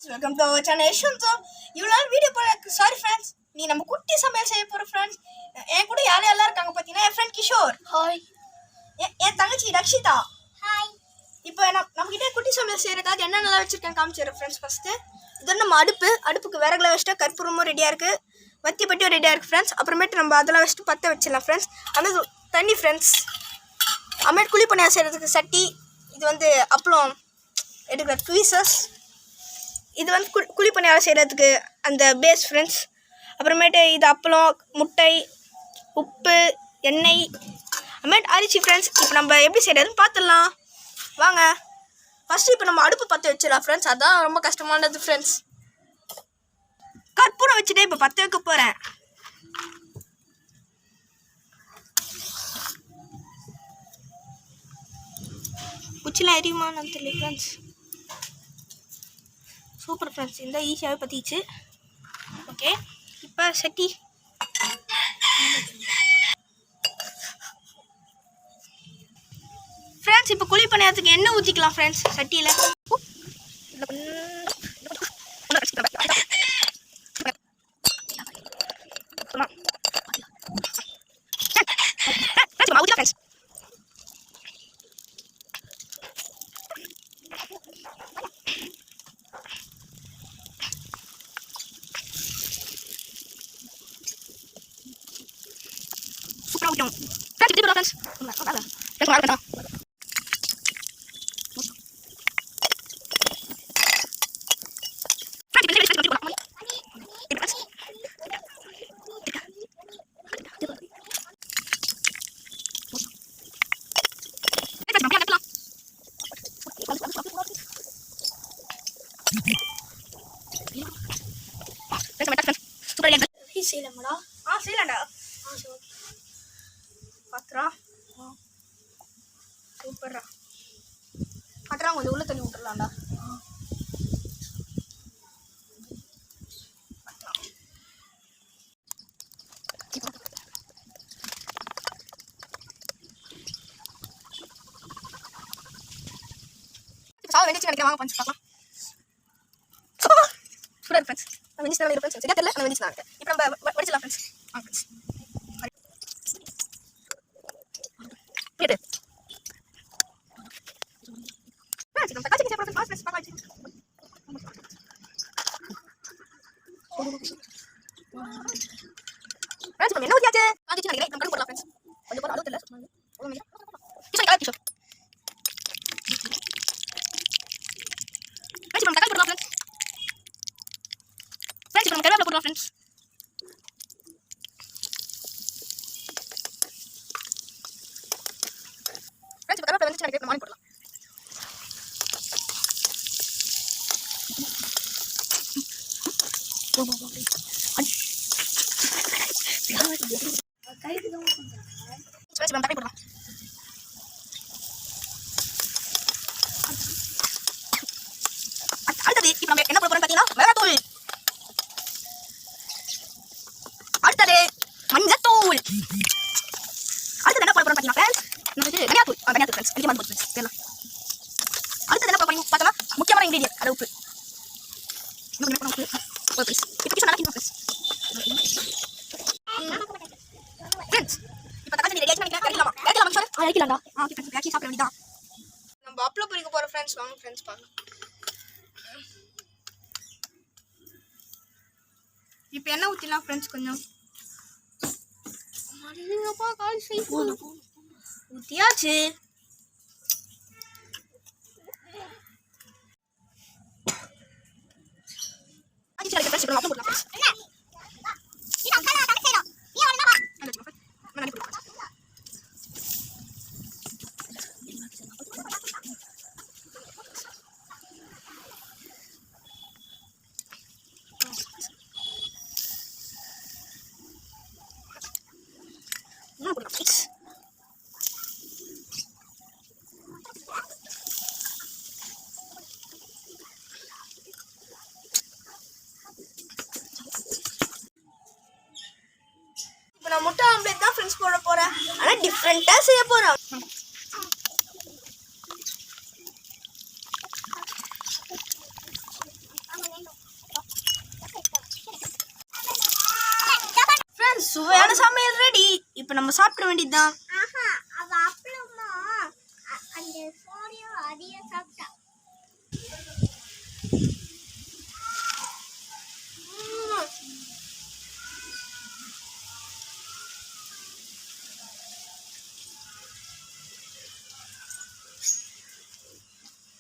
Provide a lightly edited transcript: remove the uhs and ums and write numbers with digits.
Welcome to our channel Yashwant. இவ்வளோ நாள் video போட சாரி ஃப்ரெண்ட்ஸ். நீ நம்ம குட்டி சமையல் செய்ய போகிற ஃப்ரெண்ட்ஸ். என் கூட யாரெல்லாம் இருக்காங்க பார்த்தீங்கன்னா, என் ஃப்ரெண்ட் கிஷோர், ஹாய். என் தங்கச்சி ரக்ஷிதா, ஹாய். இப்போ நம்மகிட்ட குட்டி சமையல் செய்யறதுக்காக என்ன நல்லா வச்சிருக்கேன் காமிச்சிடுறேன் ஃப்ரெண்ட்ஸ். ஃபஸ்ட்டு இது நம்ம அடுப்புக்கு விறகுல வச்சுட்டு கற்பூரமும் ரெடியாக இருக்குது, வத்தி பட்டியும் ரெடியாக இருக்குது ஃப்ரெண்ட்ஸ். அப்புறமேட்டு நம்ம அதெல்லாம் வச்சுட்டு பற்ற வச்சிடலாம் ஃப்ரெண்ட்ஸ். அது தண்ணி ஃப்ரெண்ட்ஸ். அப்புறமேட்டு குழி பணியாரம் செய்கிறதுக்கு சட்டி, இது வந்து அப்பளம் எடுக்கிற ட்வீசஸ், இது வந்து குழி பணியாரம் செய்கிறதுக்கு அந்த பேஸ் ஃப்ரெண்ட்ஸ். அப்புறமேட்டு இது அப்பளம், முட்டை, உப்பு, எண்ணெய், அப்புறமேட்டு அரிசி ஃப்ரெண்ட்ஸ். இப்போ நம்ம எப்படி செய்கிறதுன்னு பார்த்துடலாம் வாங்க. ஃபஸ்ட்டு இப்போ நம்ம அடுப்பு பற்ற வச்சிடலாம் ஃப்ரெண்ட்ஸ். அதுதான் ரொம்ப கஷ்டமானது ஃப்ரெண்ட்ஸ். கற்பூரம் வச்சுட்டு இப்போ பற்ற வைக்க போகிறேன். குச்சிலாம் எரியுமான்னு தெரியல ஃப்ரெண்ட்ஸ். சூப்பர் ஃப்ரெண்ட்ஸ், இந்த ஈஸியாகவே பற்றிச்சு. ஓகே, இப்போ சட்டி ஃப்ரெண்ட்ஸ். இப்போ குழி பணியாரத்துக்கு எண்ணெய் ஊற்றிக்கலாம் ஃப்ரெண்ட்ஸ் சட்டியில். செய்யலாமாடா? செய்யலாம்டா. பாத்துரா சூப்பரா காட்டுறா. கொஞ்சம் உள்ள தண்ணி விட்டுடலாம்டா. சாவு வெந்துச்சு நினைக்கிறேன். வாங்க பஞ்சு பார்க்கலாம். Super friends. நான் வெந்துச்சு தான் ஃப்ரெண்ட்ஸ். சரியா தெரியல, நான் வெந்துச்சு தான் இருக்கேன். இப்போ நம்ம வடிச்சிடலாம் ஃப்ரெண்ட்ஸ். வாங்க ஃப்ரெண்ட்ஸ். கேட்டு நம்ம தக்காளி சட்னி போடுறது ஃப்ரெண்ட்ஸ். பார்க்கலாம். ஃப்ரெண்ட்ஸ் நம்ம என்ன ஊத்தியாச்சு வாங்கிச்சு நினைக்கிறேன். நம்ம போடலாம் ஃப்ரெண்ட்ஸ். கொஞ்சம் போட அளவு தெரியல. கிஷோர் கலர் கிஷோர். ஃப்ரெண்ட்ஸ் நம்ம தக்காளி போடலாம் ஃப்ரெண்ட்ஸ். ஃப்ரெண்ட்ஸ் நம்ம கருவேப்பிலை போடலாம் ஃப்ரெண்ட்ஸ். ஃப்ரெண்ட்ஸ் கருவேப்பிலை வந்து நினைக்கிறேன். மார்னிங் போடலாம். அடுத்தது இப்போ நம்ம என்ன போட போறோம் பார்த்தீங்கன்னா, மிளகாத்தூள். அடுத்தது மஞ்சத்தூள். அடுத்தது என்ன போட போறோம் பார்த்தீங்கன்னா ஃப்ரெண்ட்ஸ், நமக்கு தனியாத்தூள். தனியாத்தூள் ஃப்ரெண்ட்ஸ். அதிகமாக போட்டு ஃப்ரெண்ட்ஸ் தெரியல. அடுத்தது என்ன போட போறீங்க பார்த்தோன்னா, முக்கியமான இன்கிரீடியன்ட் அது உப்பு. இப்போ கிஷோர் நல்லா கிண்டணும் ஃப்ரெண்ட்ஸ். ஃப்ரெண்ட்ஸ் இப்போ தக்காளி ரெடி ஆச்சு நினைக்கிறேன். இறக்கலாமா? இறக்கலாமா கிஷோர்? இறக்கலாம்டா. ஓகே ஃப்ரெண்ட்ஸ், இறக்கி சாப்பிட வேண்டியதான். நம்ம அப்பளம் பொரிக்க போகிறோம் ஃப்ரெண்ட்ஸ். வாங்க ஃப்ரெண்ட்ஸ் பார்க்கலாம். இப்போ என்ன ஊற்றிடலாம் ஃப்ரெண்ட்ஸ். கொஞ்சம் ஊற்றியாச்சு. நான் முட்டை ஆம்லேட் தான் ஃப்ரெண்ட்ஸ் போட போறேன். ஆனா டிஃபரெண்டா செய்ய போறேன். இப்போ நம்ம சாப்பிட வேண்டியதுதான். ஆஹா அவ அப்பளமா அந்த சோரியம் அதிக சாப்பிட்டா.